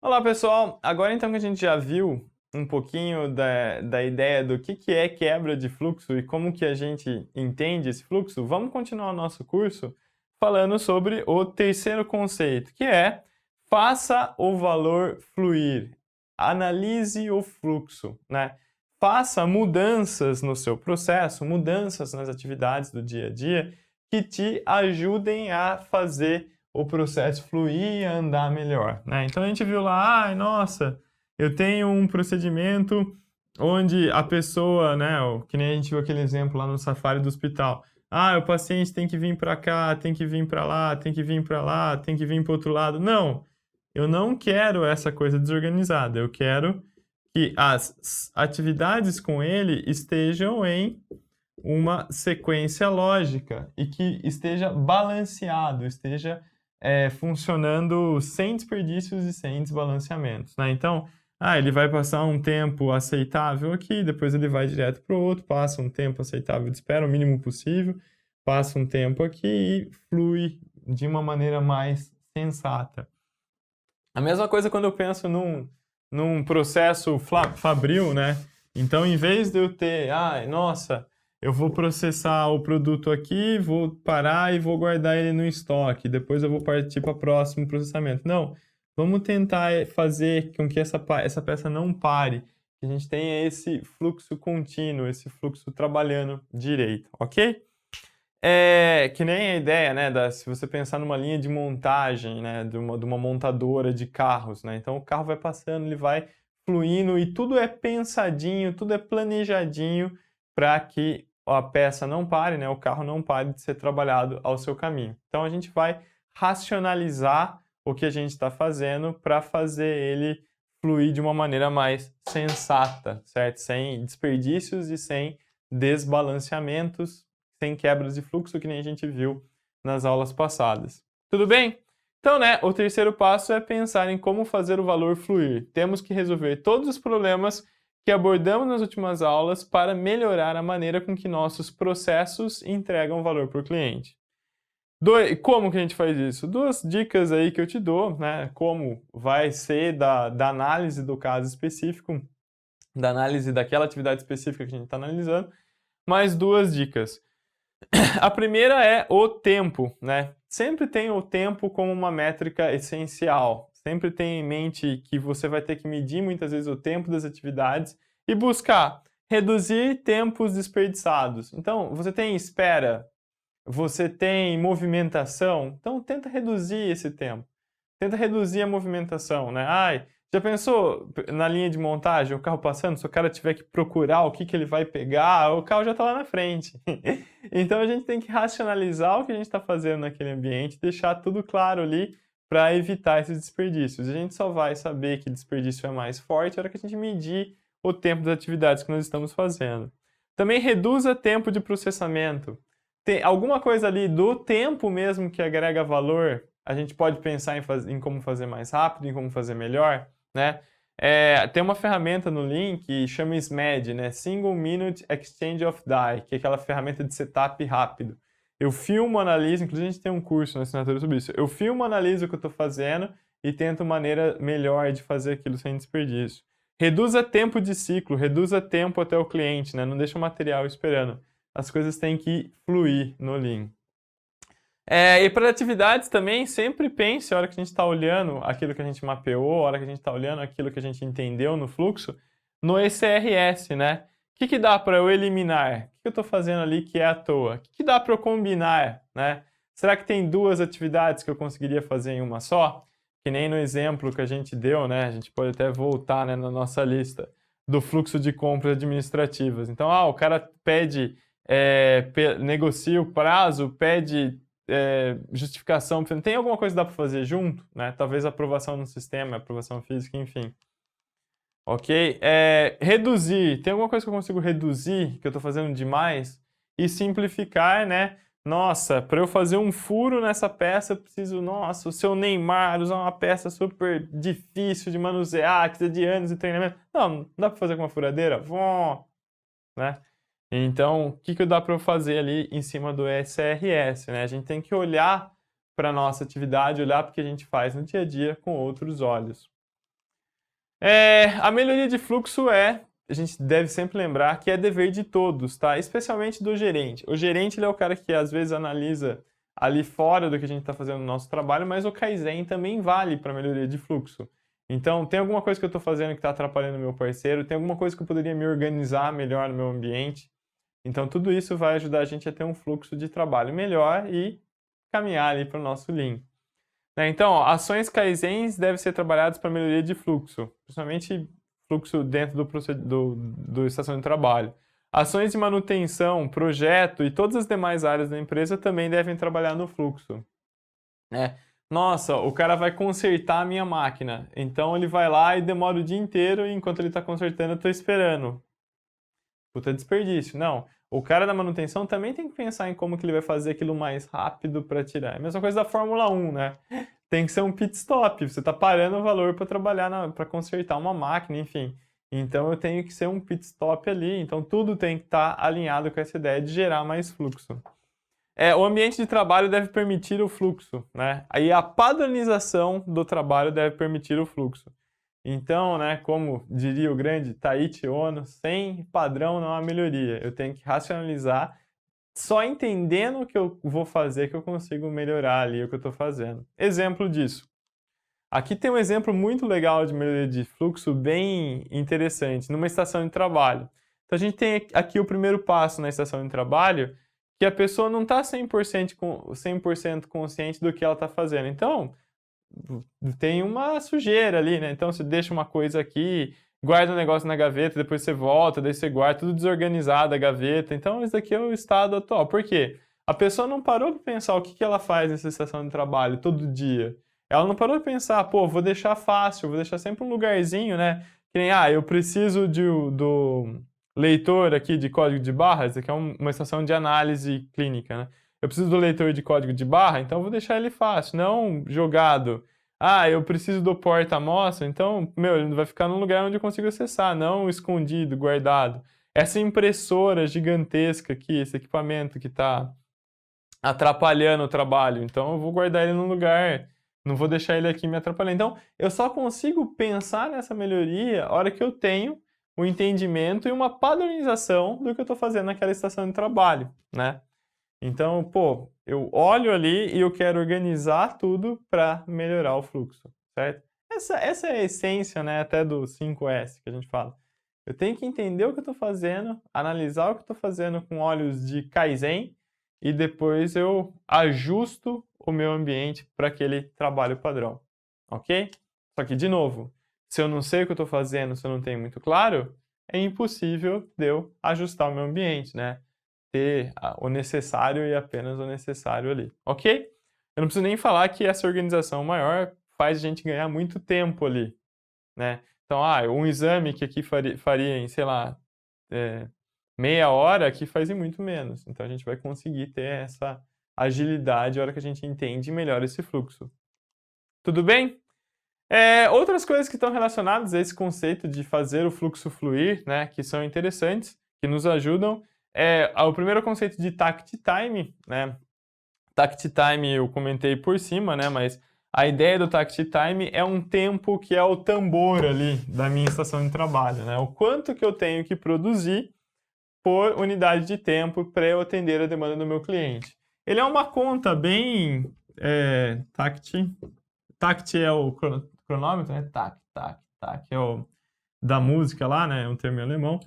Olá, pessoal! Agora então que a gente já viu um pouquinho da ideia do que é quebra de fluxo e como que a gente entende esse fluxo, vamos continuar o nosso curso falando sobre o terceiro conceito, que é faça o valor fluir. Analise o fluxo, né? Faça mudanças no seu processo, mudanças nas atividades do dia a dia que te ajudem a fazer o processo fluir e andar melhor, né? Então a gente viu lá, ai, nossa, eu tenho um procedimento onde a pessoa, né, que nem a gente viu aquele exemplo lá no Safari do hospital. Ah, o paciente tem que vir para cá, tem que vir para lá, tem que vir para lá, tem que vir para outro lado. Não, eu não quero essa coisa desorganizada. Eu quero que as atividades com ele estejam em uma sequência lógica e que esteja balanceado, esteja funcionando sem desperdícios e sem desbalanceamentos, né? Então, ele vai passar um tempo aceitável aqui, depois ele vai direto para o outro, passa um tempo aceitável de espera, o mínimo possível, passa um tempo aqui e flui de uma maneira mais sensata. A mesma coisa quando eu penso num processo fabril, né? Então, em vez de eu ter, nossa, eu vou processar o produto aqui, vou parar e vou guardar ele no estoque, depois eu vou partir para o próximo processamento. Não, vamos tentar fazer com que essa peça não pare, que a gente tenha esse fluxo contínuo, esse fluxo trabalhando direito, ok? Que nem a ideia, né, se você pensar numa linha de montagem, né, de uma montadora de carros, né, então o carro vai passando, ele vai fluindo e tudo é pensadinho, tudo é planejadinho para que a peça não pare, né, o carro não pare de ser trabalhado ao seu caminho. Então a gente vai racionalizar o que a gente está fazendo para fazer ele fluir de uma maneira mais sensata, certo? Sem desperdícios e sem desbalanceamentos, sem quebras de fluxo, que nem a gente viu nas aulas passadas. Tudo bem? Então, né, o terceiro passo é pensar em como fazer o valor fluir. Temos que resolver todos os problemas que abordamos nas últimas aulas para melhorar a maneira com que nossos processos entregam valor para o cliente. Como que a gente faz isso? Duas dicas aí que eu te dou, né? Como vai ser da análise do caso específico, da análise daquela atividade específica que a gente está analisando, mais duas dicas. A primeira é o tempo, né? Sempre tenha o tempo como uma métrica essencial. Sempre tenha em mente que você vai ter que medir muitas vezes o tempo das atividades e buscar reduzir tempos desperdiçados. Então, você tem espera, você tem movimentação, então tenta reduzir esse tempo. Tenta reduzir a movimentação, né? Já pensou na linha de montagem, o carro passando, se o cara tiver que procurar o que ele vai pegar, o carro já está lá na frente. Então a gente tem que racionalizar o que a gente está fazendo naquele ambiente, deixar tudo claro ali para evitar esses desperdícios. A gente só vai saber que desperdício é mais forte na hora que a gente medir o tempo das atividades que nós estamos fazendo. Também reduza tempo de processamento. Tem alguma coisa ali do tempo mesmo que agrega valor, a gente pode pensar em como fazer mais rápido, em como fazer melhor, né? Tem uma ferramenta no link que chama SMED, né? Single Minute Exchange of Die, que é aquela ferramenta de setup rápido. Eu filmo, analiso, inclusive a gente tem um curso na assinatura sobre isso. Eu filmo, analiso o que eu estou fazendo e tento maneira melhor de fazer aquilo sem desperdício. Reduza tempo de ciclo, reduza tempo até o cliente, né? Não deixa o material esperando. As coisas têm que fluir no Lean. E para atividades também, sempre pense, a hora que a gente está olhando aquilo que a gente mapeou, a hora que a gente está olhando aquilo que a gente entendeu no fluxo, no ECRS, né? O que dá para eu eliminar? O que eu estou fazendo ali que é à toa? O que dá para eu combinar, né? Será que tem duas atividades que eu conseguiria fazer em uma só? Que nem no exemplo que a gente deu, né? A gente pode até voltar, né, na nossa lista do fluxo de compras administrativas. Então, o cara pede, negocia o prazo, pede justificação, tem alguma coisa que dá para fazer junto, né? Talvez aprovação no sistema, aprovação física, enfim. Ok? Reduzir. Tem alguma coisa que eu consigo reduzir, que eu estou fazendo demais? E simplificar, né? Nossa, para eu fazer um furo nessa peça, eu preciso, nossa, o seu Neymar usar uma peça super difícil de manusear, que precisa de anos de treinamento. Não dá para fazer com uma furadeira? Né? Então, o que dá para eu fazer ali em cima do SRS, né? A gente tem que olhar para a nossa atividade, olhar para o que a gente faz no dia a dia com outros olhos. A melhoria de fluxo a gente deve sempre lembrar que é dever de todos, tá? Especialmente do gerente. O gerente ele é o cara que às vezes analisa ali fora do que a gente está fazendo no nosso trabalho, mas o Kaizen também vale para melhoria de fluxo. Então, tem alguma coisa que eu estou fazendo que está atrapalhando o meu parceiro, tem alguma coisa que eu poderia me organizar melhor no meu ambiente. Então, tudo isso vai ajudar a gente a ter um fluxo de trabalho melhor e caminhar ali para o nosso Lean. Então, ó, ações Kaizens devem ser trabalhadas para melhoria de fluxo, principalmente fluxo dentro do estação de trabalho. Ações de manutenção, projeto e todas as demais áreas da empresa também devem trabalhar no fluxo. Nossa, o cara vai consertar a minha máquina, então ele vai lá e demora o dia inteiro e enquanto ele está consertando eu estou esperando. Puta desperdício. Não, o cara da manutenção também tem que pensar em como que ele vai fazer aquilo mais rápido para tirar. É a mesma coisa da Fórmula 1, né? Tem que ser um pit stop, você está parando o valor para trabalhar, para consertar uma máquina, enfim. Então eu tenho que ser um pit stop ali, então tudo tem que estar alinhado com essa ideia de gerar mais fluxo. O ambiente de trabalho deve permitir o fluxo, né? Aí a padronização do trabalho deve permitir o fluxo. Então, né, como diria o grande Taiichi Ono, sem padrão não há melhoria. Eu tenho que racionalizar, só entendendo o que eu vou fazer que eu consigo melhorar ali o que eu estou fazendo. Exemplo disso. Aqui tem um exemplo muito legal de melhoria de fluxo, bem interessante, numa estação de trabalho. Então a gente tem aqui o primeiro passo na estação de trabalho, que a pessoa não está 100% consciente do que ela está fazendo. Então, tem uma sujeira ali, né? Então você deixa uma coisa aqui, guarda um negócio na gaveta, depois você volta, daí você guarda, tudo desorganizado a gaveta. Então esse daqui é o estado atual. Por quê? A pessoa não parou para pensar o que ela faz nessa estação de trabalho todo dia. Ela não parou para pensar, pô, vou deixar fácil, vou deixar sempre um lugarzinho, né? Que nem, eu preciso do leitor aqui de código de barras, aqui é uma estação de análise clínica, né? Eu preciso do leitor de código de barra, então eu vou deixar ele fácil, não jogado. Eu preciso do porta-amostra, então, ele vai ficar num lugar onde eu consigo acessar, não escondido, guardado. Essa impressora gigantesca aqui, esse equipamento que está atrapalhando o trabalho, então eu vou guardar ele num lugar, não vou deixar ele aqui me atrapalhando. Então, eu só consigo pensar nessa melhoria a hora que eu tenho o entendimento e uma padronização do que eu estou fazendo naquela estação de trabalho, né? Então, pô, eu olho ali e eu quero organizar tudo para melhorar o fluxo, certo? Essa é a essência, né, até do 5S que a gente fala. Eu tenho que entender o que eu estou fazendo, analisar o que eu estou fazendo com olhos de Kaizen e depois eu ajusto o meu ambiente para aquele trabalho padrão, ok? Só que, de novo, se eu não sei o que eu estou fazendo, se eu não tenho muito claro, é impossível de eu ajustar o meu ambiente, né? Ter o necessário e apenas o necessário ali, ok? Eu não preciso nem falar que essa organização maior faz a gente ganhar muito tempo ali, né? Então, um exame que aqui faria em, sei lá, meia hora, aqui faz em muito menos. Então, a gente vai conseguir ter essa agilidade na hora que a gente entende melhor esse fluxo. Tudo bem? Outras coisas que estão relacionadas a esse conceito de fazer o fluxo fluir, né, que são interessantes, que nos ajudam, o primeiro conceito de takt time, né? Takt time eu comentei por cima, né? Mas a ideia do takt time é um tempo que é o tambor ali da minha estação de trabalho, né? O quanto que eu tenho que produzir por unidade de tempo para eu atender a demanda do meu cliente. Ele é uma conta bem... Takt é o cronômetro, né? Tac, é o da música lá, né? É um termo em alemão.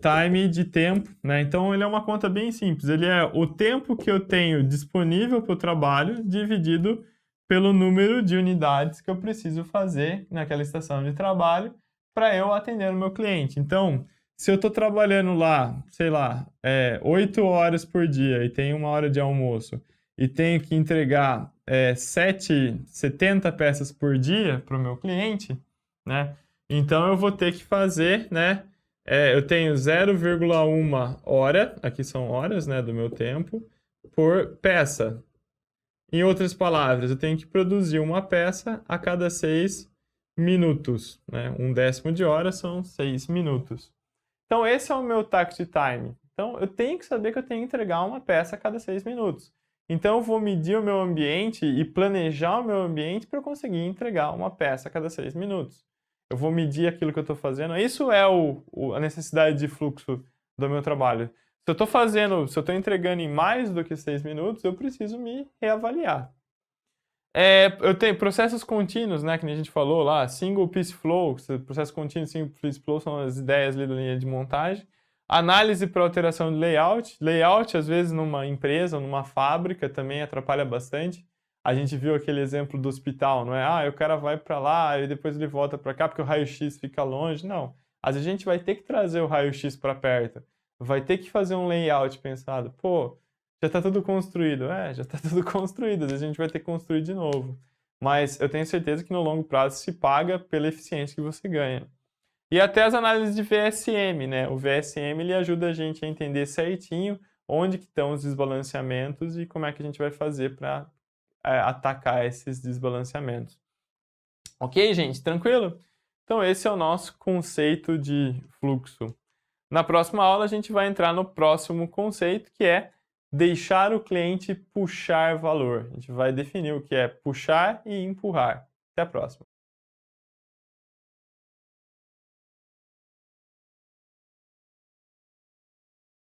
Time de tempo, né? Então ele é uma conta bem simples. Ele é o tempo que eu tenho disponível para o trabalho dividido pelo número de unidades que eu preciso fazer naquela estação de trabalho para eu atender o meu cliente. Então, se eu estou trabalhando lá, sei lá, 8 horas por dia e tenho uma hora de almoço e tenho que entregar 70 peças por dia para o meu cliente, né? Então eu vou ter que fazer, né? Eu tenho 0,1 hora, aqui são horas, né, do meu tempo, por peça. Em outras palavras, eu tenho que produzir uma peça a cada 6 minutos, né? 1/10 de hora são 6 minutos. Então esse é o meu takt time. Então eu tenho que saber que eu tenho que entregar uma peça a cada 6 minutos. Então eu vou medir o meu ambiente e planejar o meu ambiente para eu conseguir entregar uma peça a cada 6 minutos. eu vou medir aquilo que eu estou fazendo. Isso é a necessidade de fluxo do meu trabalho. Se eu estou entregando em mais do que 6 minutos, eu preciso me reavaliar. Eu tenho processos contínuos, né, que a gente falou lá, single piece flow, processo contínuo e single piece flow são as ideias ali da linha de montagem. Análise para alteração de layout. Layout, às vezes, numa empresa, numa fábrica, também atrapalha bastante. A gente viu aquele exemplo do hospital, não é? O cara vai para lá e depois ele volta para cá porque o raio-x fica longe. Não. Às vezes a gente vai ter que trazer o raio-x para perto. Vai ter que fazer um layout pensado. Pô, já está tudo construído. Já está tudo construído. Às vezes a gente vai ter que construir de novo. Mas eu tenho certeza que no longo prazo se paga pela eficiência que você ganha. E até as análises de VSM, né? O VSM ele ajuda a gente a entender certinho onde que estão os desbalanceamentos e como é que a gente vai fazer para atacar esses desbalanceamentos. Ok, gente? Tranquilo? Então esse é o nosso conceito de fluxo. Na próxima aula a gente vai entrar no próximo conceito, que é deixar o cliente puxar valor. A gente vai definir o que é puxar e empurrar. Até a próxima.